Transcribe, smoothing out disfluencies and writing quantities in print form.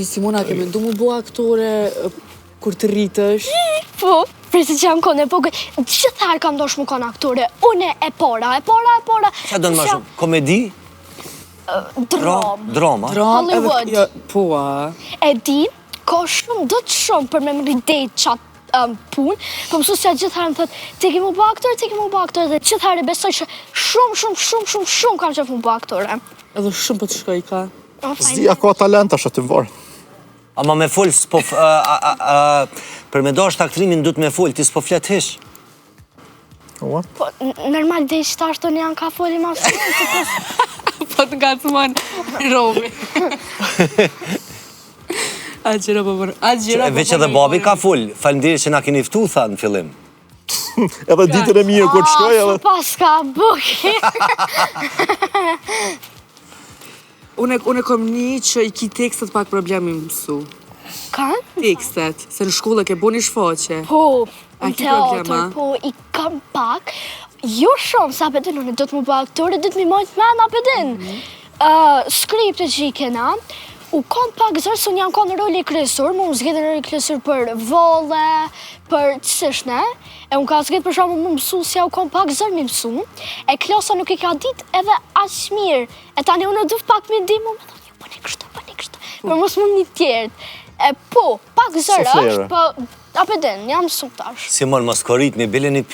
Simona, ke mendu mu bo aktore kur të rritësh? Po, prisi që jam kone, po gjithar kam dosh mu kone aktore. Une e para. Qa do në ma shumë? Komedi? Drama? Hollywood. Po, E di, ka shumë, do të shumë për me më rridejt qatë punë, po mësus që gjithar më thët, ti ki mu bo aktore, dhe gjithar e besoj që shumë kam qef mu bo aktore. edhe shumë për të shkoj ka. Zdia ka talent ashtë të varë. Ama me full, për me dasht aktrimin du të me full, ti s'po flet hish. Po, normal dhe i shtarë të janë ka foli ma shumë. Po të ngacman Romi. Agjera, po bërë. Veç edhe babi ka full, falimderit që na keni ftu, tha në fillim. Edhe ditën e mirë kur të shkoj edhe... Pas ka buki. Une kom një që i ki tekstet pak problemi mësu. Kanë? Tekstet, se në shkollë ke bo një shfaqe. Po, A në ki teatr, problema? po, i kam pak. Jo shumë, sa përdin, unë do të më bë aktore, do të mi mojtë me nga përdin. Skriptet që i kena, u kam pak zërë, së unë jam ka në roli kryesor, mu më zgjedhe në roli kryesor për volle, për qësishne, e unë ka zgjedhe për shumë më mësu, si ja u kam pak zërë mi mësu, e klasa nuk i ka dit edhe aq mirë, e tani unë duft pak me di, mu me thonë, po një kështu, për mos më një tjertë. Po, pak zërë është, po, apëdin, jam mësu tash. Simon, mos korrit, mi bile një